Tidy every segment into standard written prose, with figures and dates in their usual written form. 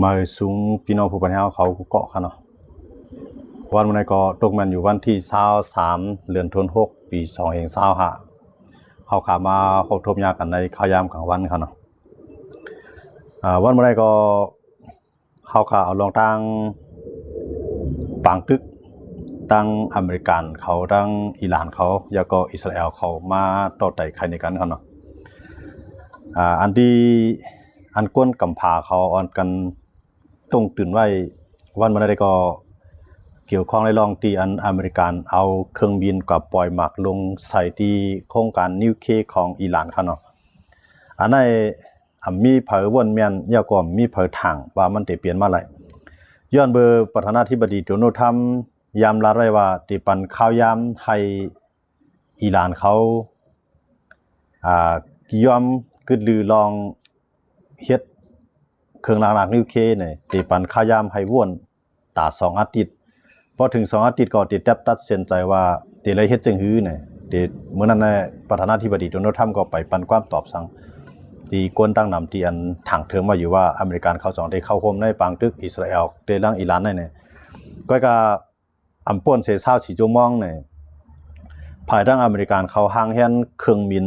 มาสูงพี่น้องผู้บริหารเขาเกาะกันเนาะวันวันนี้ก็ตกมันอยู่วันที่23เดือนธันวาคมปี2565เขาขามาพบทบยากันในข้าวยามกลางวันกันเนาะวันวันนี้ก็เขาขาเอาลองตั้งปังตึกตั้งอเมริกันเขาตั้งอิหร่านเขาแล้วก็อิสราเอลเขามาต่อไต่ใครในกันเนาะอันที่อันก้นกำพาเขาอ่อนกันต้องตื่นไว้วันวันนี้ก็เกี่ยวข้องในลองตีอันอเมริกันเอาเครื่องบินกับปล่อยหมักลงใส่ที่โครงการนิวเคลียร์ของอิหร่านเขาเนาะอันนั้นมีเผยวนเมียนยาก็มีเผยถังว่ามันจะเปลี่ยนมาไหลย้อนเบอร์ประธานาธิบดีโดนัลด์ทรัมป์ย้ำรัดไว้ว่าติปันข้าวย้ำให้อิหร่านเขายอมกึดลือลองเฮ็ดเครื่องหลักนิวเคลียร์เนี่ยติปันข้าวยามให้ว่นตา2 อาทิตย์พอถึง2 อาทิตย์ก็ติดตัดสินใจว่าติเลยเฮ็ดจังหื้อเนี่ยติเมื่อนั้นในประธานาธิบดีโดนัลด์ทรัมป์ก็ไปปันความตอบสั่งที่กวนตั้งนำที่อันถังเทิงมาอยู่ว่าอเมริกันเขา2ได้เข้าร่วมในปังตึกอิสราเอลได้ลังอิหร่านเนี่ยก็อำป่วนเสซาวฉีโจมองเนี่ยภายตั้งอเมริกันเขาห่างแฮนเครื่องบิน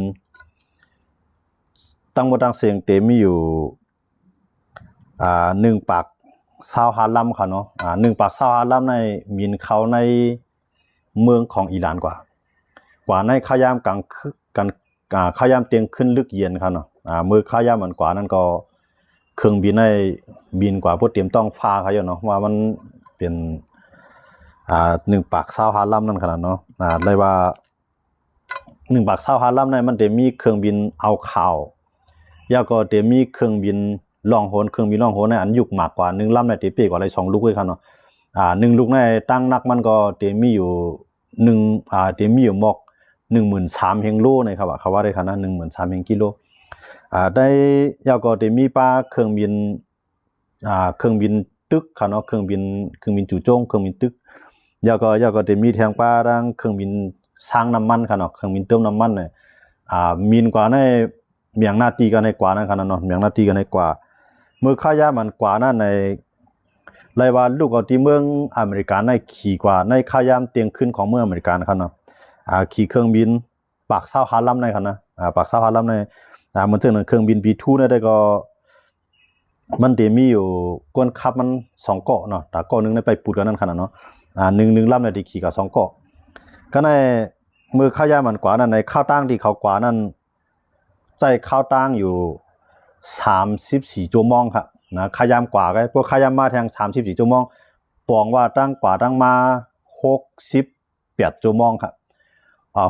ตั้งหมดตั้งเสียงเต็มมีอยู่1 ปาก25 ลำค่ะเนาะ1 ปาก25 ลำในมินเขาในเมืองของอิหร่านกว่าในข้ายามกลางกันข้ายามเตียงขึ้นลึกเย็นค่ะเนาะมือข้ายามมันกว่านั้นก็เครื่องบินในบินกว่าพวกเตรียมต้องฟ้าเขาอยู่เนาะว่ามันเป็น1 ปาก25 ลำนั่นขนาดเนาะเลยว่า1 ปาก25 ลำในมันจะมีเครื่องบินเอาข่าวแล้วก็จะมีเครื่องบินล่องหนเครื่องบินล่องหนในอันยุกมากกว่า1 ลำในตีปีกว่าอะไร2 ลูกเลยครับเนาะ1 ลูกในตั้งนักมันก็จะมีอยู่จะมีอยู่หมอก 13,000 เฮงโลนะครับเขาว่าได้ครับนะ 13,000 เฮงกิโลได้แล้วก็จะมีป้าเครื่องบินตึกครับเนาะเครื่องบินจู่โจมเครื่องบินตึกแล้วก็จะมีแทงป้าดังเครื่องบินสร้างน้ำมันครับเนาะเครื่องบินเติมน้ำมันเนี่ยมีนกว่าในเมียงนาตีกันในกว่านะครับเนาะเมียงนาตีกันในกว่าเมื่อข้ายามันกว่านั้นในรายวันลูกเอาที่เมืองอเมริกันในขี่กว่าในข้ายามเตียงขึ้นของเมืองอเมริกันครับเนาะขี่เครื่องบินปาก25 ลำในครับนะปาก25 ลำในมันถึงเครื่องบิน B2 ได้ก็มันเดมีอยู่ก้นขับมัน2 เกาะเนาะแต่เกาะนึงได้ไปปูดกันนั่นขนาดเนาะ1 ลำในที่ขี่กับ2 เกาะก็ในมือข้ายามันกว่านั้นในข้าวตั้งที่เขากว่านั้นใจข้าวตั้งอยู่34 ชั่วโมงครับนะขยามกว่าก็พวกขยามมาแทง34 ชั่วโมงปองว่าตั้งกว่าตั้งมา68 ชั่วโมงครับ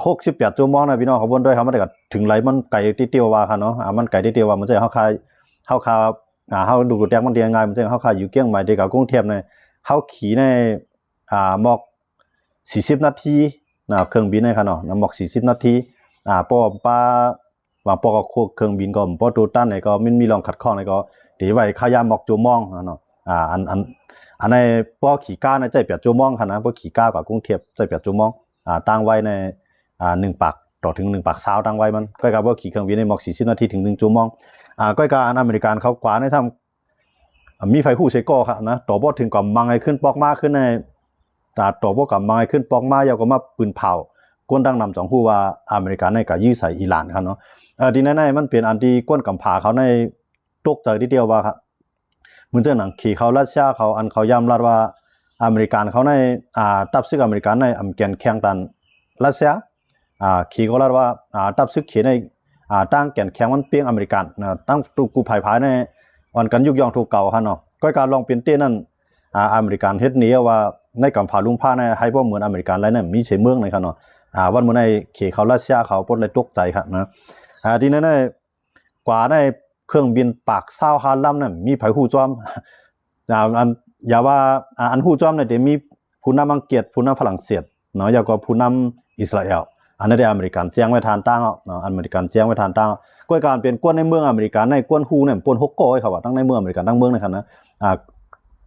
68 ชั่วโมงนะพี่น้องเขาบนด้วยครับมันก็ถึงไหลมันไกลติเตียวว่าครับเนาะมันไกลติเตียวว่ามันจะเฮาคาเฮาดูแตกมันได้ยังไงมันจะเฮาคาอยู่เกี้ยงใหม่ได้กับกรุงเทพเนี่ยเฮาขี่ในหมอก40 นาทีเครื่องบินเนี่ยครับเนาะหมอก40 นาทีปอป้าว่าปอก็เครื่องบินก็ปอตูตันเนี่ยก็มันมีรองขัดข้องเนี่ยก็ตีไว้ขยามหมอกชั่วโมงเนาะอันในปอขี่ก้าในใจ8 ชั่วโมงครับนะปอขี่ก้ากับกรุงเทพใจ8 ชั่วโมงตั้งไว้ใน1 ปากต่อถึง1 ปาก20ตั้งไว้มันก็กับว่าขี่เครื่องบินในหมอก40 นาทีถึง1 ชั่วโมงก็กับอันอเมริกันเขากว่าในทำมีไฟคู่เซโก้ครับนะต่อบ่ถึงกับมังไอ้ขึ้นปอกมากขึ้นในต่อบ่กับมังไอ้ขึ้นปอกมายาวก็มาปืนเผาก้นดังนำ2 ผู้ว่าอเมริกันในกับยื้อใส่อิหร่านครับเนาะดีแน่ๆมันเป็นอันที่ก้นกำผาเขาในตกใจทีเดียวว่าครับมันจะหนังขี่เขารัสเซียเขาอันเขาย้ำรัดว่าอเมริกันเขาในตับซึกอเมริกันในแกนแข่งตันรัสเซียขี่เขารัดว่าตับซึกเขียนในตั้งแกนแข่งมันเปียงอเมริกันตั้งตูกูภายภายในวันกันยุกยองถูกเก่าครับเนาะก็การลองเป็นเต้นั่นอเมริกันเฮ็ดนี้ว่าในกำผาลุงผ้าในให้พวกเหมือนอเมริกันไรเนี่ยมีเฉยเมืองในครับเนาะวันเมื่อในขี่เขารัสเซียเขาปดเลยตกใจครับนะทีนั้นกว่าในเครื่องบินปาก25 ลำนั่นมีไผฮู้จอมอย่าว่าอันฮู้จอมเนี่ยเดี๋ยวมีผู้นำอังกฤษผู้นำฝรั่งเศสเนาะแล้วก็ผู้นำอิสราเอลอันนั้นได้อเมริกันแจ้งไว้ทานตั้งเนาะอเมริกันแจ้งไว้ทานตั้งก็การเป็นกวนในเมืองอเมริกันในกวนฮู้เนี่ยปน6 ก้อยเขาว่าตั้งในเมืองอเมริกันตั้งเมืองนะครับนะ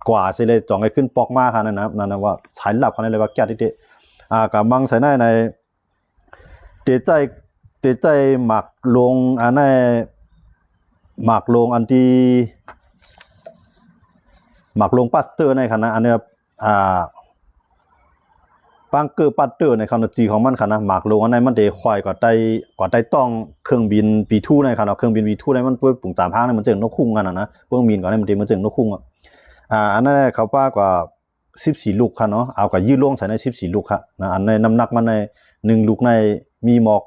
กว่าสิเลยจ่องให้ขึ้นปอกมาครับนั่นว่าใช้หลับเขาเลยว่าแก้ติกับมังใส่ในเตใจหมักลงอันที่ หมักลงปัตเตอร์ในขณะอันเนี้ยปังเกอร์ปัตเตอร์ในขณะจีของมันขณะหมักลงอันไหนมันเดควายกว่าไตต้องเครื่องบินB2ในขณะเครื่องบินB2ในมันเปิดปุ่งตามห้างในมันเจอนกคุ้งกันนะเพิ่งมีนก่อนในมันเจมันเจอนกคุ้งอันนั้นเขาป้ากว่า14ลูกค่ะเนาะเอากับยืดล่วงใส่ใน14ลูกค่ะนะอันในน้ำหนักมันใน1ลูกในมีหมอก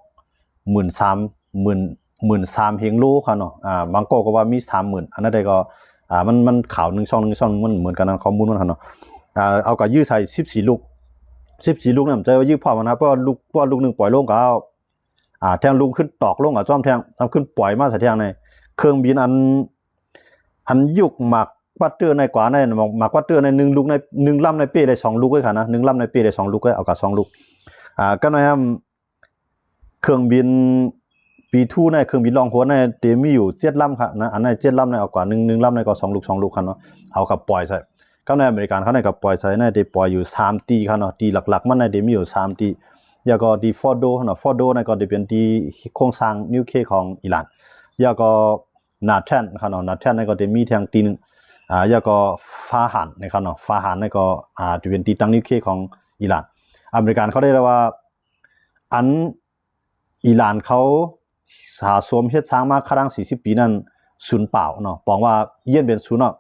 13,000เฮงโลค่ะเนาะบางก็ว่ามี30,000อันนั้นได้ก็มันข่าว1ช่องมันเหมือนกันนะข้อมูลมันค่ะเนาะเอากับยืดใส่14ลูกเนี่ยผมจะยืดพอมันนะเพราะลูกนึงปล่อยลงก็เอาแทงลูกขึ้นตอกลงจ้อมแทงทำขึ้นปล่อยมาใส่แทงในเครื่องบินอันยุกหมักปัตเตอร์ในกว่าในหมักปัตเตอร์ใน1ลูกใน1ลำในเป้ได้2ลูกไว้ค่ะนะ1ลำในเป้ได้2ลูกไว้เอากับ2ลูกก็นะครับเครื่องบินB2ในเครื่องบินรองหัวในเตมีอยู่7ลำค่ะนะอันใน7ลำในเอากว่า1ลำในก็2ลูกค่ะเนาะเอากับปล่อยใส่ก็ในอเมริกันเขาในกับปล่อยใส่ในได้ปล่อยอยู่3ตีค่ะเนาะตีหลักๆมันในเดมีอยู่3ตีแล้วก็ดีฟอร์โดเนาะฟอร์โดในก็จะเป็นที่โครงสร้างนิวเคลียร์ของอิหร่านแล้วก็นาแทนค่ะเนาะนาแทนในก็จะมีทางตีนึงแล้วก็ฟาหันนะครับเนาะฟาหันในก็จะเป็นตีตั้งนิวเคลียร์ของอิหร่านอเมริกันเขาได้เรียกว่าอันอิหร่านเขาสะสมเฮ็ดสร้างมาครั้ง40ปีนั้นศูนย์เปล่าเนาะบอกว่าเยี่ยนเป็นศูนย์เนาะ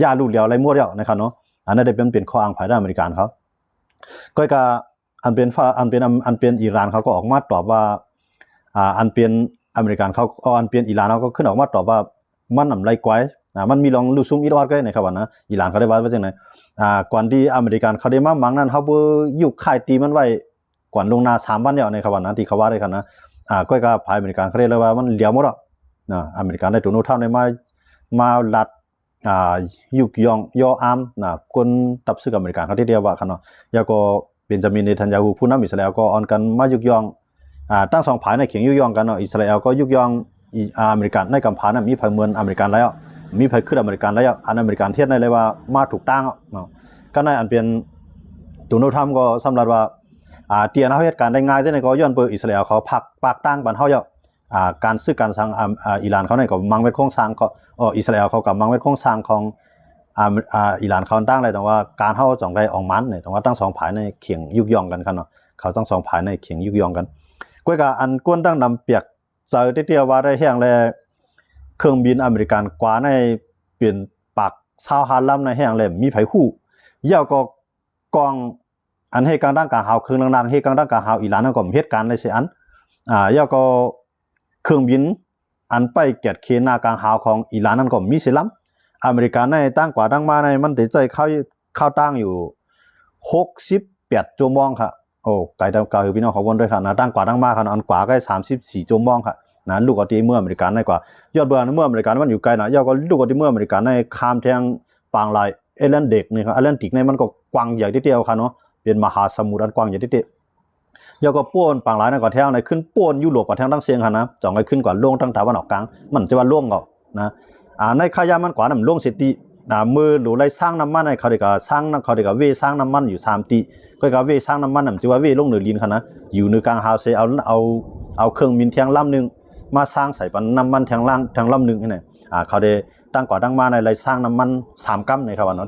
ย่าลูกเดียวไรมั่วเดียวนะครับเนาะอันนั้นได้เป็นข้ออ้างภายในอเมริกันเขาก็อันเป็นอิหร่านเขาก็ออกมาตอบว่าอันเป็นอเมริกันเขาอันเป็นอิหร่านเขาก็ขึ้นออกมาตอบว่ามันนำไรกวยมันมีลองลูซุมอีดอดก็นะครับว่านะอิหร่านเขาได้ว่าจังได๋ก่อนที่อเมริกันเขาได้มามังนั้นเขาบ่ยุคค่ายตีมันไว้ก่อนลงนา3วันแล้วนะครับว่านะที่เขาว่าได้ครับนะก็ภายอเมริกันเขาเรียกว่ามันเหลียวหมดอ่ะอเมริกันได้ตัวโน้ตเท่าในมาลัดยุกยองยออาร์มคนตับซึกอเมริกันเขาที่เรียกว่าครับเนาะแล้วก็เบนจามินเนทันยาฮูผู้นำอิสราเอลก็ออนกันมายุกยองตั้ง2ผายในเขียงยุกยองกันเนาะอิสราเอลก็ยุกยองอเมริกันในกำผานั้นมีภัยเมืองอเมริกันแล้วมีภัยขึ้นอเมริกันแล้วอันอเมริกันเทียบได้เลยว่ามาถูกตั้งเนาะก็ในอันเป็นตัวโน้ตทำก็สำหรับว่าเตียนเขาเหตุการณ์ได้ง่ายใช่ไหมก็ย้อนเปิดอิสราเอลเขาปากตั้งบันเขาเยอะการซื้อการสร้างอิหร่านเขาในก็มังเวทโครงสร้างก็อิสราเอลเขากับมังเวทโครงสร้างของอิหร่านเขาตั้งเลยแต่ว่าการเข้าจ่องได้ออกมันเนี่ยแต่ว่าตั้ง2ผายในเขียงยุกยองกันครับเนาะเขาตั้ง2ผายในเขียงยุกยองกันก้อยกับอันก้นตั้งนำเปียกเจอที่เดียวว่าได้แห้งเลยเครื่องบินอเมริกันกว่าในเปลี่ยนปาก25ลำในแห้งเลยมีไผฮู้ยาวก็กองอันให้กลางด้านกลางหาวเครื่องดังๆให้กลางด้านกลางหาวอิหร่านนั่นก็เหตุการณ์เลยสิอันยาวก็เครื่องบินอันไปเกียรติเคนากลางหาวของอิหร่านนั่นก็มีสิลำอเมริกันในตั้งกว่าตั้งมาในมันติดใจเข้าตั้งอยู่68ชั่วโมงค่ะโอ้ไกลตั้งเก่าพี่น้องขอบคุณด้วยค่ะนะตั้งกว่าตั้งมาค่ะอันกว่าใกล้34ชั่วโมงค่ะนะลูกกว่าที่เมื่ออเมริกันในกว่ายอดเบื่อเมื่ออเมริกันมันอยู่ไกลนะยอดก็ลูกกว่าที่เมื่ออเมริกันในข้ามแทงปางลายเอแลนเด็กนี่ครับเอแลนติกในมันก็กว้างใหญ่ทีเดียวค่ะเนาะเป็นมหาสมุทรอันกว้างใหญ่ทีเดียวยอดก็ป้วนปางลายในกว่าแทงในขึ้นป้วนยุโรปกว่าแทงตั้งเสียงค่ะนะจ่องให้ขึ้นกว่าล่วงตั้งตะวันออกกลางมันจะว่าล่วงก็นะในขยามันกว่าน้ำล่วงสิติมือหรือไรสร้างน้ำมันในเขาเด็กสร้างเขาเด็กเวสร้างน้ำมันอยู่3ตีก็เวสร้างน้ำมันน่ะจะว่าเวลงเหนือลินค่ะนะอยู่ในกลางฮาวเซเอาเครื่องบินเทียงลำนึงมาสร้างใส่ปันน้ำมันเทียงล่างเทียงลำนึงนี่เขาได้ตั้งกว่าตั้งมาในไรสร้างน้ำมัน3กัมในครับว่าเนาะ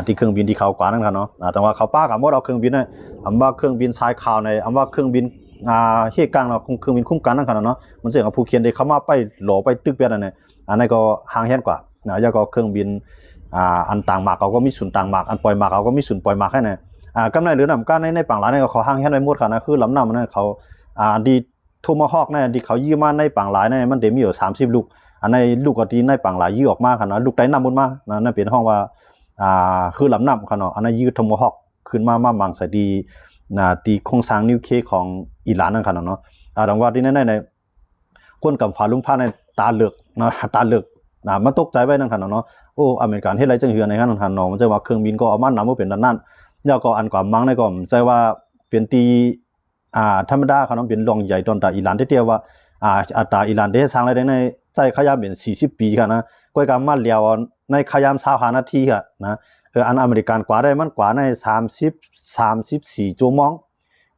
ที่เครื่องบินที่เขากว่านั่นค่ะเนาะแต่ว่าเขาป้ากับมดเอาเครื่องบินเนี่ยว่าเครื่องบินชายข่าวในว่าเครื่องบินเฮกลางเนาะเครื่องบินคุ้มกันนั่นค่ะเนาะมันเสียงกับผู้เขียนได้เข้ามาไปหล่อไปตึกเปียนั่นเนี่ยอันนั้นก็ห่างแหนกว่าแล้วก็เครื่องบินอันต่างหมากเขาก็มีศูนย์ต่างหมากอันปล่อยหมากเขาก็มีศูนย์ปล่อยหมากให้เนี่ยกำไรหรือนำก้านในปังหลายเนี่ยเขาห่างแหนไว้หมดค่ะนะคือลำน้ำนั่นเขาดีทูมาฮอกเนี่ยที่เขายื้อมาในปังหลายเนี่ยมันเต็มอยู่30ลูกอันในลูกก็ดีในปังหลายยื้อออกมาค่ะนะลูกไตน้ำบนมานั่นเป็นห้องว่าคือลำน้ำค่ะเนาะอันนั้นยื้อทูมาฮอกขึ้นมามังใส่ดีตีโครงสร้างนิวเคลียร์ของอิหร่านนั่นค่ะเนาะดังว่าที่นั่นในก้นกับฝาลุงผ้าในตาเหลือกนะตาเหลือกมันตกใจไว้นั่นค่ะเนาะโอ้อเมริกันเฮ็ดไรจังเหือในขั้นทันเนาะมันจะว่าเครื่องบินก็เอามันนำมาเป็นนั่นแล้วก็อันกว่ามังในก็ใจว่าเป็นตีธรรมดาเขาเนาะเป็นรองใหญ่ตอนตาอิหร่านที่เดียวว่าอัตราอิหร่านได้สร้างอะไรในใจขยามเป็น40ปีค่ะนะก้อยกามาเลียวในขยาม25นาทีค่ะนะอันอเมริกันกว่าได้มันกว่าใน34ชั่วโมง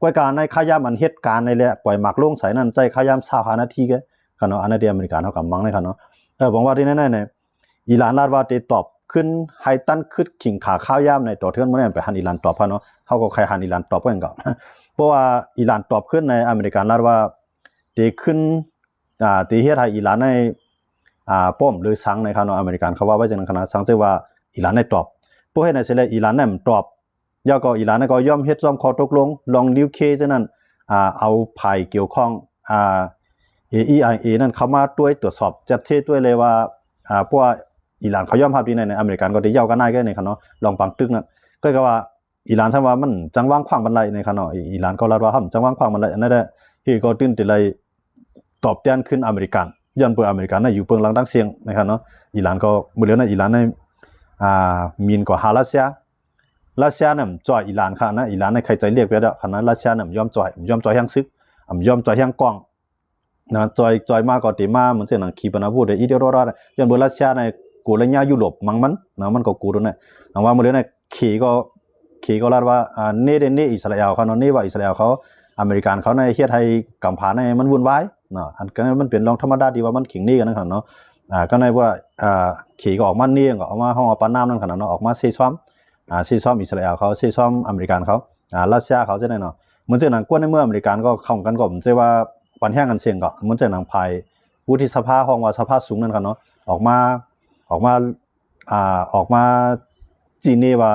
ก้อยกาในขยามมันเหตุการณ์ในแหละปล่อยหมากลงใส่นั่นใจขยาม25นาทีค่ะเนาะอันนั้นที่อเมริกันเฮากับมังในค่ะเนาะบอกว่าที่นั่นเนี่ยอิหร่านลาดว่าติดตอบ ขึ้นไฮตันขึ้นขิงขาข้าวย่ำในต่อเทือนมันไปหันอิหร่านตอบเนาะเขาก็ใครหันอิหร่านตอบเพื่อนก่อนเพราะว่าอิหร่านตอบขึ้นในอเมริกันแล้วว่าตีขึ้นตีเฮ็ดให้อิหร่านในป้อมหรือสังในคณะอเมริกันเขาว่าไว้จังนั้นคณะสังจะว่าอิหร่านในตอบผู้ให้ในเสลอิหร่านนั่นตอบย่อก็อิหร่านก็ย่อมเฮ็ดยอมขอตกลงลองนิวเคลียร์จังนั้นเอาภัยเกี่ยวข้องAEIA นั่นเข้ามาด้วยตรวจสอบจัดเทศด้วยเลยว่าพวกอิหร่านเขาย่อมรับดีในอเมริกันก็ได้เย้ากันได้ก็ในคณะลองปังตึกนะก็ว่าอิหร่านถ้าว่ามันจังว่างขวางบันไดในคณะอิหร่านก็รับว่าจังว่างขวางบันไดอันนั้นแหละที่ก็ตื่นติเลยตอบแทนขึ้นอเมริกันย้อนเปิดอเมริกันอยู่เปิงหลังตั้งเสียงนะครับเนาะอิหร่านก็มื้อเดียวนะอิหร่านในมีนก็หารัสเซียเนี่ยจ่อยอิหร่านค่ะนะอิหร่านในใครใจเรียกไปแล้วค่ะนะรัสเซียเนี่ยยอมจ่อยแห่งซึกยอมจ่อยแห่งกองนะจอยมาก็ติมาเหมือนเช่นหนังขีปนาวุธอีเดียรอดย้อนเบอร์รัสเซียในกูระยะยุโรปมันนะมันก็กูตรงนั้นว่ามื้อเดียวในขี่ก็ลาดว่าเนอิสราเอลเขาเนาะนี่ว่าอิสราเอลเขาอเมริกันเขาในเฮ็ดให้กัมพาในมันวุ่นวายเนาะอันก็มันเป็นรองธรรมดาดีว่ามันขิงนี่กันนั่นคั่นเนาะก็ในว่าขี่ก็ออกมานี่ก็ออกมาห้องปานน้ำนั่นคั่นเนาะออกมาซีซ้อมอิสราเอลเขาซีซ้อมอเมริกันเขารัสเซียเขาจะได้เนาะเหมือนเช่นหนังกวนในเมื่ออเมริกันก็เข้ากันก็ผมจะว่าปันแห้งกันเสียงก็เหมือนเช่นหนังภายวุฒิสภาห้องว่าสภาสูงนั่นคั่นเนาะออกมาจีนี่ว่า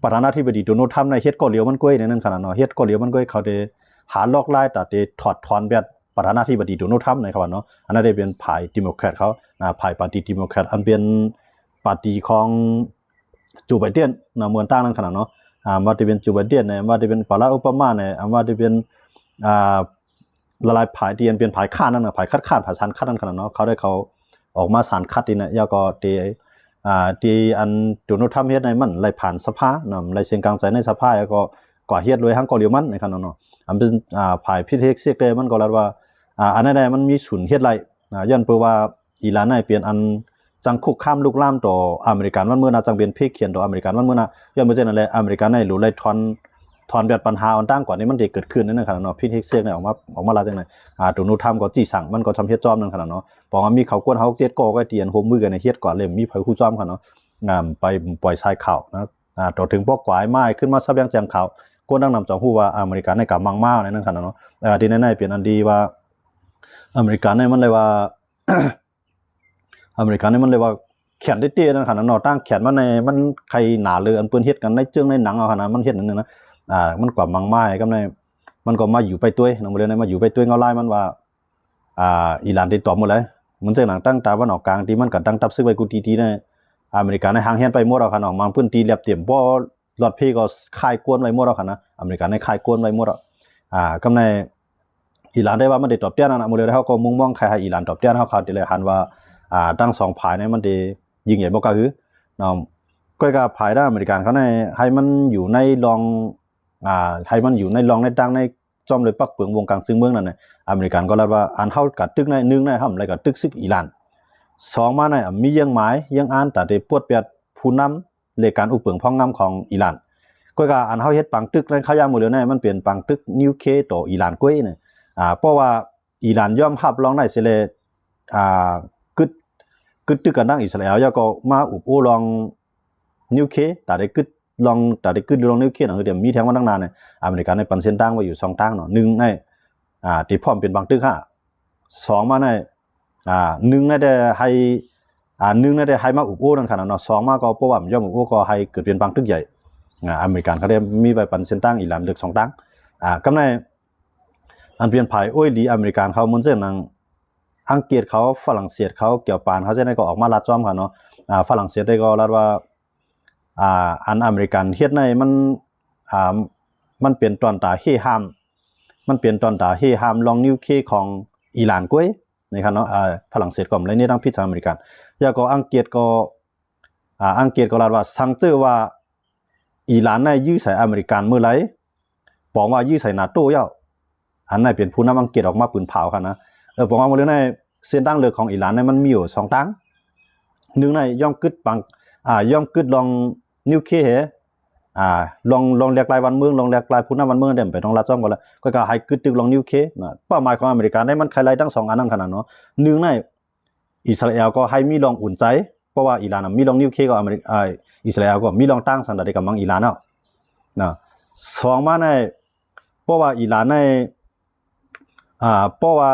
ประธานาธิบดีโดนัลด์ทรัมป์ในเฮ็ดก่อเหลียวมันก้อยในนั้นขนาดเนาะเฮ็ดก่อเหลียวมันก้อยเขาได้หาลอกไล่แต่ได้ถอดถอนแบบประธานาธิบดีโดนัลด์ทรัมป์ในครับเนาะอันนั้นได้เป็นฝ่ายดิโมแครตเขาฝ่ายปฏิดิโมแครตอันเป็นปฏิของโจไบเดนนะเมืองต่างนั้นขนาดเนาะว่าจะเป็นโจไบเดนเนี่ยว่าจะเป็นบารักโอบามาเนี่ยว่าจะเป็นละลายฝ่ายที่เป็นฝ่ายค้านนั่นน่ะฝ่ายคัดค้านฝ่ายสารคัดนั่นขนาดเนาะเขาได้เขาออกมาสารคัดนี่นะแล้วก็ที่อันโดนัลด์ทรัมป์เฮ็ดในมันไหลผ่านสภาเนาะไหลเสียงกลางใจในสภาแล้วก็ก่อเฮ็ดโดยทั้งเกาหลีมันในคั่นเนาะอันเป็นฝ่ายพิเทคเซกเตมันก็แล้วว่าอันนั้นได้มันมีศูนย์เฮ็ดไรย้อนเพื่อว่าอิหร่านได้เปลี่ยนอันจังคุกคามลุกลามต่ออเมริกันมันเมื่อน่ะจังเป็นเพกเขียนต่ออเมริกันมันเมื่อน่ะย้อนบ่ใช่นั่นแหละอเมริกันได้รู้ไล่ถอนแบบปัญหาอันต่างกว่านี้มันได้เกิดขึ้นนั่นคั่นเนาะพิเทคเซกเนี่ยออกมาลาจังได๋โดนัลด์ทรัมป์ก็จี้สั่งมันก็ทำเฮ็ดจอมนั่นคั่นเนาะบอกว่ามีเขากวนเฮา7ก็เตียนโฮมมือกันในเฮ็ดก่อนเล่มมีไผฮู้จอมคั่นเนาะไปปล่อยทรายข่าวนะต่อถึงพวกกวายไม้ขึ้นมาซับยังแจงข่าวก็ดังนำจองฮู้ว่าอเมริกันในกับมังมาในนั้นคั่นเนาะที่ในๆเป็นอันดีว่าอเมริกันในมันเลยว่า อเมริกันในมันเลยว่าแขนได้เตี้ยนั่นคั่นเนาะตั้งแขนมันในมันใครหนาเลยอันเปิ้นเฮ็ดกันในจึงในหนังเอาคั่นนะมันเฮ็ดนั่นนะมันกว่ามังมากับในมันก็มาอยู่ไปตัวนำบ่ได้มาอยู่ไปตัวยเงาลายมันว่าอิหร่านได้ตอบหมดเลยมันจังหนังตั้งตาวันออกกลางที่มันก็ตั้งตับซึกไว้กูตีๆในอเมริกันในห่างเฮียนไปหมดเอาคั่นเนาะบางพื้นที่แลบเต็มบ่หลอดพี่ก็คายกวนไว้หมดเอาคั่นนะอเมริกันในคายกวนไว้หมดกำในอิหร่านได้ว่ามันได้ตอบแทนนั่นน่ะมื้อเฮาก็มุ่งมองใครให้อิหร่านตอบแทนเฮาเขาติเลยหันว่าทั้งสองฝ่ายเนี่ยมันได้ยิ่งใหญ่บ่กะหือเนาะก็ก็ฝ่ายด้านอเมริกันเขาในให้มันอยู่ในรองให้มันอยู่ในรองในตั้งในจอมเลยปักเปลืองวงกลางซึ่งเมืองนั่นน่ะอเมริกันก็รับว่าอันเฮากัดตึกใน1ในห่ำแล้วก็ตึกซึกอิหร่าน2มาในมียังหมายยังอ่านแต่ได้ปวดเปียดผู้นำในการอุปเปิงพ้องงำของอิหร่านก็ก็อันเฮาเฮ็ดปังตึกในเขาย่างมื้อเดียวในมันเป็นปังตึกนิวเคลียร์ต่ออิหร่านก้อยเนี่ยเพราะว่าอิหร่านยอมรับรองได้สิเลยกึดตึกกันดังอิสราเอลแล้วก็มาอุปโอลองนิวเคลียร์แต่ได้กึดลองนิวเคลียร์นั่นคือเดี๋ยวมีแทงมาตั้งนานเนี่ยอเมริกันในปันเส้นตั้งไว้อยู่2ตั้งเนาะ1ในที่พร้อมเป็นบางตึก2มาใน1ได้ให้1ได้ให้มาอุปโอนั่นคั่นเนาะ2มาก็เพราะว่าย่อมอุปโอก็ให้เกิดเป็นบางตึกใหญ่อเมริกันเขาได้มีไว้ปันเส้นตั้งอิหร่านเลือก2ตั้งกำในอันเปลี่ยนภายโอ้ยดีอเมริกันเขามันเส้นนังอังกฤษเขาฝรั่งเศสเขาเกี่ยวปานเขาจะได้ก็ออกมาลัดจ้อมคั่นเนาะฝรั่งเศสได้ก็ลัดว่าอันอเมริกันเฮ็ดในมันเป็นตอนตาเฮฮามมันเป็นตอนตาเฮฮามลองนิวเคลียร์ของอิหร่านก้อยนะครับเนาะฝรั่งเศสก็เลยนี่ทั้งพิจารณาอเมริกันแล้วก็อังกฤษก็ลัดว่าสั่งเตือว่าอิหร่านในยื้อใส่อเมริกันเมื่อไหร่บอกว่ายื้อใส่นาโต้ยาวอันนั้นเป็นผู้นำอังกฤษออกมาปืนเผาคั่นนะบอกว่ามื้อในเส้นตั้งเลือกของอิหร่านในมันมีอยู่2ตั้ง1ในย่อมกึดปังย่อมกึดลองนิวเคลียร์ลองเรียกรายวันเมืองลองเรียกรายผู้นำวันเมืองได้ไปต้องรับจ้องก่อนแล้วก็ให้กึดตึกลองนิวเคลียร์เป้าหมายของอเมริกันได้มันใครไล่ทั้ง2อันนั้นขนาดเนาะ1ในอิสราเอลก็ให้มีลองอุ่นใจ ราะว่าอิหร่านมีลองนิวเคลียร์ก็อเมริกอิสราเอลก็มีลองตั้งสันดากับมังอิหร่านเนาะนะสองมาในเพราะว่าอิหร่านในเพราะว่า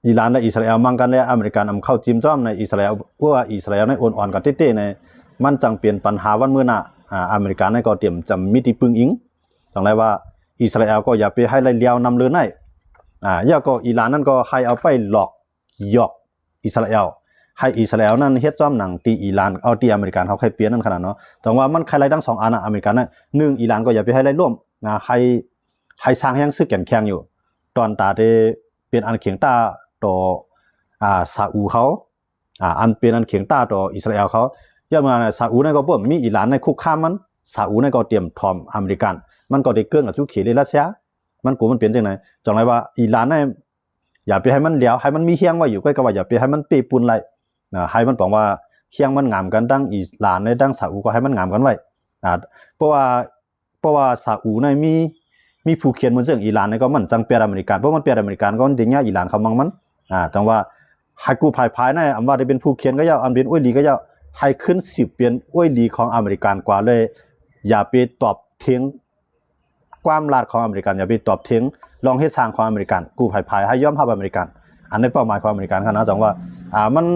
อิหร่านและอิสราเอลมังกันและอเมริกันเข้าจิ้มจ้อมในอิสราเอลเพราะว่าอิสราเอลในอ่อนๆกับเต้ๆในมันจังเปลี่ยนปัญหาวันมื้อหน้าอเมริกันในก็เตรียมจำมิติปึงอิงจังไรว่าอิสราเอลก็อย่าไปให้ไล่เลี้ยวนำเลือนให้ย่าก็อิหร่านนั่นก็ให้เอาไปหลอกหยอกอิสราเอลให้อิสราเอลนั้นเฮ็ดจ้อมหนังตีอิหร่านเอาตีอเมริกันเขาใครเปลี่ยนนั่นขนาดเนาะแต่ว่ามันใครไล่ทั้งสองอันอเมริกันน่ะหนึ่งอิหร่านก็อย่าไปให้ไล่ร่วมให้สร้างแห่งซึกแข็งอยู่ตอนตาได้เป็นอันเขียงตาต่อซาอุเขาอันเป็นอันเขียงตาต่ออิสราเอลเขาย่ามาซาอุนั่นก็บ่มีอิหร่านในคุกคามมันซาอุนั่นก็เตรียมทอมอเมริกันมันก็ได้เกื้อกับจุเขตรัสเซียมันกูมันเปลี่ยนจังไหนจังไรว่าอิหร่านเนี่ยอย่าไปให้มันเหลียวให้มันมีเฮียงไว้อยู่ใกล้กับว่าอย่าไปให้มันเปปุนไรให้มันบอกว่าเฮียงมันงามกันตั้งอิหร่านในตั้งซาอุก็ให้มันงามกันไว้เพราะว่าซาอุเนี่ยมีผู้เขียนเหมือนเรื่องอิหร่านเนี่ยก็มันจังเปียอเมริกันเพราะมันเปียอเมริกันก็ดิ่งเนี่ยอิหร่านเขามังมันจังว่าให้กูภายในอันว่าได้เป็นผู้เขียนก็ย่าอันเป็นอ้วยลีก็ย่าให้ขึ้น10เป็นอ้วยลีของอเมริกันกว่าเลยอย่าไปตอบเทียงความลาดของอเมริกันอย่าไปตอบเทียงลองเฮ็ดสร้างของอเมริกันกูภายให้ย่อมรับอเมริกันอันนี้เป้าหมายของอเมริกันครับนะจังว่ามัน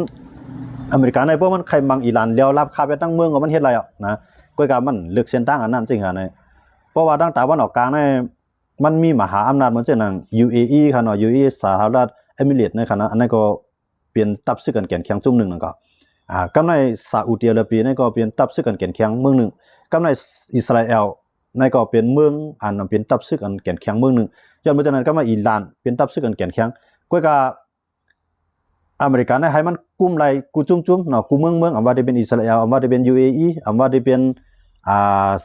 อเมริกันในพวกมันใครบังอิหร่านเลี้ยวรับคาไปตั้งเมืองก็มันเฮ็ดอะไรนะก็การมันเลือกเส้นตั้งอันนั้นจริงฮะเนี่ยเพราะว่าตั้งแต่วันออกกลางเนี่ยมันมีมหาอำนาจเหมือนเช่นUAE ค่ะเนาะ UAE สหรัฐเอมิเรตส์ในขณะอันนั้นก็เปลี่ยนตับซึกกันแข่งแข่งจุ่มหนึ่งนั่นก็กำในซาอุดิอาระเบียนี่ก็เปลี่ยนตับซึกกันแข่งแข่งเมืองหนึ่งกำในอิสราเอลในก็เป็นเมืองอันเป็นตับซึกกันแข่งแข่งเมืองหนึ่งย้อนมาจากนั้นก็มาอิหร่านเป็นตับซึกกันแข่งแข่งก็อเมริกันให้มันกุมไรกูจุ่มเนาะกูเมืองอันว่าได้เป็นอิสราเอลอันว่าได้เป็น UAE อันว่าได้เป็น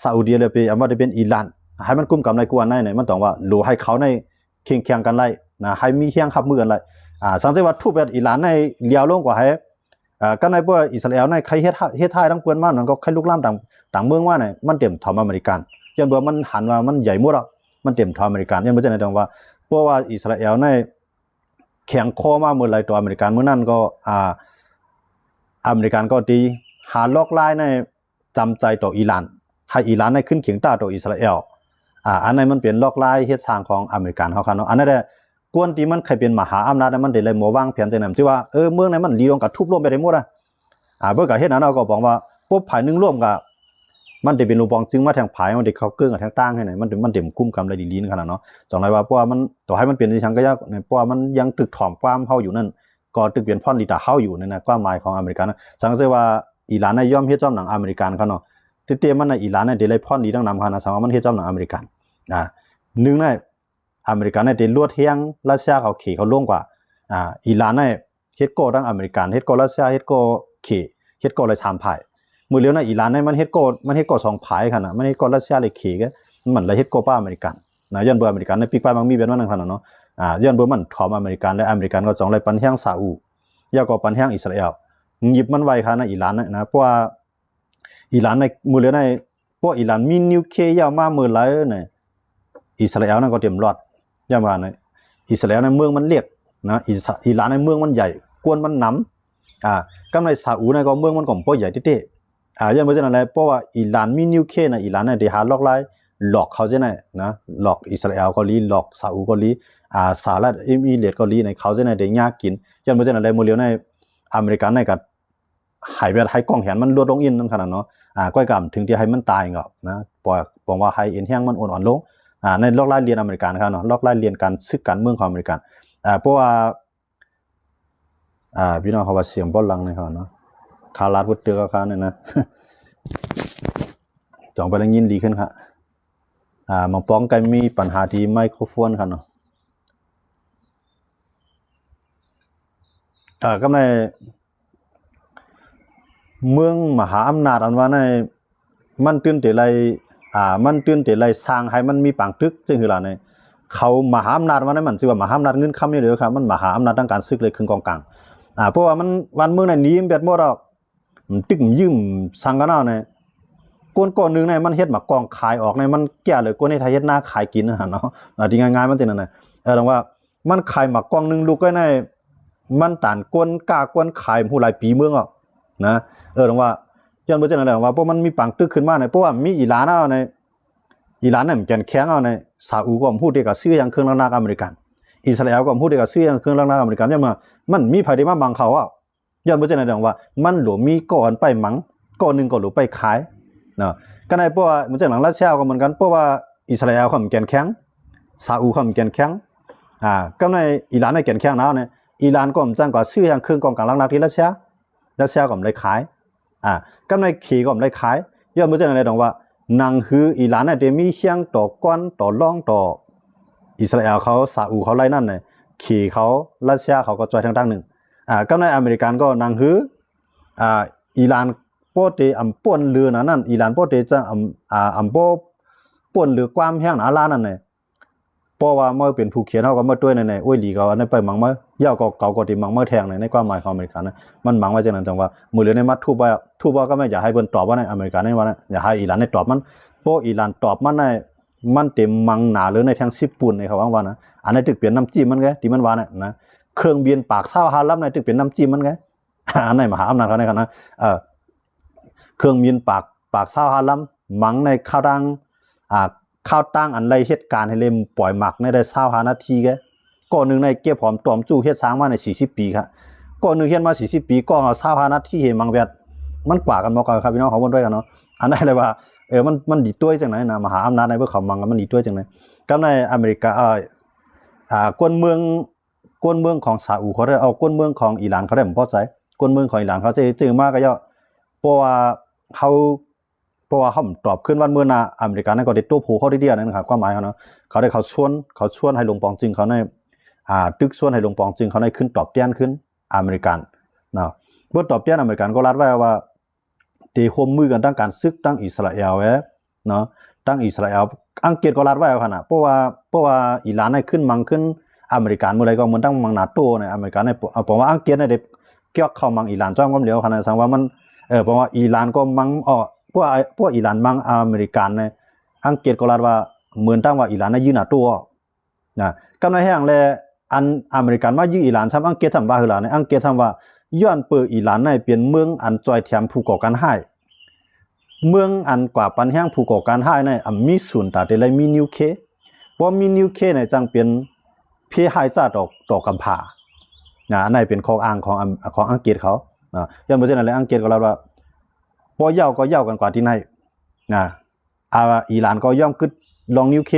ซาอุดิอาระเบียอันว่าได้เป็นอิหร่านให้มันกุมกับในกวนในมันต้องว่าหลูให้เขาในแข่งกันไล่นะให้มีเฮียงขับมือกันไล่สังเกตว่าทุบแบบอิหร่านในเลี้ยวลงกว่าให้ก็ในพวกอิสราเอลในใครเฮ็ดไทยทั้งเพื่อนมันก็ใครลุกล้ำต่างเมืองว่าเนี่ยมันเต็มทอมอเมริกันยันเบื่อมันหันว่ามันใหญ่หมดอ่ะมันเต็มทอมอเมริกันยันไม่ใช่ในตรงว่าเพราะว่าอิสราเอลในแข่งคอมาเมื่อไรตัวอเมริกันเมื่อนั้นก็อเมริกันก็ดีหาล็อกไล่ในจำใจต่ออิหร่านให้อิหร่านในขึ้นเขียงตาต่ออิสราเอลอันนั้นมันเป็นล็อกไล่เฮ็ดสร้างของอเมริกันเขาคันเนาะอันนั้นแหละกวนที่มันเคยเป็นมหาอำนาจมันได้เลยมาวางแผนจังนั้นที่ว่าเมืองนั้นมันลีลงกับทุบรวมไปได้หมดเบิ่งก็เฮ็ดนั้นเราก็บอกว่าพวกภายนึงร่วมกับมันได้เป็นรูปองจึงมาทางภายมันได้เข้าเกื้อกับทางตั้งให้ไหนมันเต็มคุ้มกำไรดีๆขนาดเนาะจังไรว่าเพราะว่ามันต่อให้มันเป็นที่ชังก็ยากเพราะว่ามันยังตึกถ่อมความเฮาอยู่นั่นก็ตึกเปลี่ยนพ่อนลีตาเฮาอยู่นั่นนะความหมายของอเมริกันสังเกตว่าอิหร่านในย่อมเฮ็ดจ้อมหนังอเมริกันเขาเนาะเตี้ยมันในอิหร่านในได้เลยพ่อนลีตั้งนำเขานะสังว่ามันเฮ็ดจ้อมหนังอเมริกันหนึ่งในอเมริกันในได้ลวดเฮียงรัสเซียเขาขี่เขาล่วงกว่าอิหร่านในเฮ็ดโกตั้งอเมริกันเฮ็ดโกรัสเซียเฮ็ดโกขี่เฮ็ดโกเลย3ภายมือเลี้ยวในอิหร่านในมันเฮ็ดโก2ภายคั่นน่ะมันเฮ็ดโกรัสเซียเลยขี่ก็มันเลยเฮ็ดโกป้าอเมริกันนะย้อนเบอร์อเมริกันในปีกป้ายมันมีเป็นว่านั่นคั่นน่ะเนาะย้อนเบอร์มันถอมอเมริกันและอเมริกันก็2เลยปันแห่งซาอุยาก็ปันแห่งอิสราเอลหยิบมันไว้คั่นนะอิหร่านนะเพราะว่าอิหร่านในมือเลี้ยวในพวกอิหร่านมีนิวเคลียร์ยาวมามือหลายเนี่ยอิสราเอลนั่นก็เตรียมรอดย่ามาในอิสราเอลในเมืองมันเรียกนะอิหร่านในเมืองมันใหญ่กวนมันหนำกำในซาอุในก็เมืองมันก็บ่ใหญ่เต้ย่ามาจากนั้นแหละเพราะว่าอิหร่านมีนิวเคลียร์นะอิหร่านในได้หาล็อกไล่หลอกเขาจังได๋นะหลอกอิสราเอลก็ลีหลอกซาอุก็ลีสหรัฐเอมิเรตส์ก็ลีในเขาจังได๋ได้ยากกินย่ามาจากนั้นแหละมื้อเลียวในอเมริกันในก็หายไปให้กล้องเห็นมันลดลงอินนั่นขนาดเนาะก้อยกำถึงที่ให้มันตายก็นะบอกว่าให้เอ็นแห้งมันอ่อนลงในล็อกไล่เรียนอเมริกันครับเนาะล็อกไล่เรียนการศึกการเมืองของอเมริกันเพราะว่าพี่น้องเขาว่าเสียงบ่ลังนะครับเนาะคาลาดวุฒิเตือก็เนี่ยนะจ่องไปได้ยินดีขึ้นครับมังป้องกันมีปัญหาที่ไมโครโฟนครับเนาะก็ในเมืองมหาอำนาจอันว่าในมันตื่นแต่ไรมันตื่นแต่ไรสร้างให้มันมีปังตึกจึงคือล่ะเนี่ยเขามหาอำนาจว่านั้นมันชื่อว่ามหาอำนาจเงินคำนี่เด้อครับมันมหาอำนาจทางการศึกเลยครึ่งกองกลางเพราะว่ามันวันเมืองไหนหนีแบบบ่ดอกตึกยืมสั่งกันเอาเนี่ยก้นนึงเนี่ยมันเฮ็ดมากองขายออกเนี่ยมันแก่เลยก้นให้ไทยเฮ็ดหน้าขายกินนะเนาะที่ง่ายๆมันเป็นนั่นน่ะตรงว่ามันขายมากองนึงลูกก็ได้มันตานก้นกล้าก้นขายผู้หลายปีเมืองอ่ะ นะตรงว่าย้อนบ่จังนั้นแหละว่าเพราะมันมีปังตึกขึ้นมาเนี่ยเพราะว่ามีอิหร่านเอาในอิหร่านเนี่ยมันแกนแข็งเอาในซาอุก็พูดได้กับซื้ออย่างเครื่องนักอเมริกันอิสราเอลก็พูดได้กับซื้ออย่างเครื่องนักอเมริกันเนี่ยมันมีไผได้มาบังเขาอ่ะย้อนบ่จังนั้นแหละว่ามันหลวมีก่อนไปมังก่อนนึงก็หลวไปขายเนาะก็ในเพราะว่ามันจังหลังรัสเซียก็เหมือนกันเพราะว่าอิสราเอลเขามันแกนแข็งซาอุเขามันแกนแข็งก็ในอิหร่านในแกนแข็งแล้วเนี่ยอิหร่านก็มันจังก็ซื้ออย่างเครื่องกองกลางนักที่รัสเซียก็ได้ขายก็ในขี่ก็ได้ขายย้อนบ่จังนั้นแหละว่านังคืออิหร่านเนี่ยได้มีเสียงต่อก้อนต่อรองต่ออิสราเอลเขาซาอุเขาไล่นั่นเนี่ยขี่เขารัสเซียเขาก็จอยทางๆนึงก็ในอเมริกันก็นังคืออิหร่านโปเตอำป่วนเรือนั่นอิหร่านโปเตจังอำบ่ป่วนเรือความแห้งหนาลานั่นน่ะเพราะว่าเมื่อเป็นผู้เขียนเฮาก็มาด้วยในโอ้ยลีก็อันนั้นไปมังมาเย่าก็เก่าก็ที่มังมาแทงในความหมายของอเมริกันนะมันมังว่าจังนั้นจังว่ามื้อเหลือในมัดทุบว่าก็ไม่อยากให้เพิ่นตอบว่าในอเมริกันในว่านะอยากให้อิหร่านได้ตอบมันเพราะอิหร่านตอบมันในมันเต็มมังหนาหรือในทาง10ปุ่นในเขาว่านะอันนั้นตึกเปลี่ยนน้ำจิ้มมันไงที่มันว่านะเครื่องบินปากเศร้าหาลับในตึกเปลี่ยนน้ำจิ้มมันไงอันไหนมหาอำนาจเขาในกันนะเครื่องบินปากเศร้าหาลับมังในข้าวดังข้าวตั้งอันไรเหตุการณ์ให้เล่มปล่อยหมักในได้25นาทีแกก่อนนึงในเก็บหอมตอมจู้เฮ็ดช้างมาใน40ปีครับก่อนนึงเฮ็ดมา40ปีก็เอา25นาทีเห็นมังแบบมันกว่ากันบ่ครับพี่น้องเขาบ่ด้วยกันเนาะอันนั้นเลยว่ามันดีตัวจังไหนนะมหาอำนาจในพวกเขามังมันดีตัวจังไหนกับในอเมริกากวนเมืองของซาอุเขาได้เอากวนเมืองของอิหร่านเขาได้ผมพอใจกวนเมืองของอิหร่านเขาจะจื้อมากก็ย่อเพราะว่าเขาตอบขึ้นวันเมื่อนาอเมริกันนั่นก็ได้ตัวผู้เขาได้เดียวนะครับความหมายเขาเนาะเขาได้เขาชวนให้ลงปองจึงเขาในตึกชวนให้ลงปองจึงเขาได้ขึ้นตอบแทนขึ้นอเมริกันเนาะเมื่อตอบแทนอเมริกันก็รัดไว้ว่าตีร่วมมือกันตั้งการศึกตั้งอิสราเอลเนาะตั้งอิสราเอลอังกฤษก็รัดไว้ขนาดเพราะว่าอิหร่านได้ขึ้นมังขึ้นอเมริกันเมื่อไรก็เหมือนตั้งมังนาโต้ในอเมริกันในผมว่าอังกฤษได้เกี่ยวเข้ามังอิหร่านจ้องก็เหลียวขนาดสังว่ามันเพราะว่าอิหร่านก็มังพวกอิหร่านมังอเมริกันในอังกฤษก็รัดว่าเหมือนตั้งว่าอิหร่านได้ยืนนาโต้นะกำลังแห้งเลยอันอเมริกันมายืนอิหร่านทำอังกฤษทำว่าคือล่ะในอังกฤษทำว่าย้อนเปิดอิหร่านในเปลี่ยนเมืองอันจอยแถมผู้ก่อการให้เมืองอันกว่าปันแห้งผู้ก่อการให้ในมีศูนย์ตาเตเลยมีนิวเคเพราะมีนิวเคในจังเป็นเพียให้จ้าต่อกำผาอันนี้เป็นข้ออ้างของอังกฤษเขาย้อนบ่เช่นนั้นเลยอังกฤษก็แล้วว่าพอเย้ากันกว่าที่ไหนอิหร่านก็ย่อมกึดลองนิวเค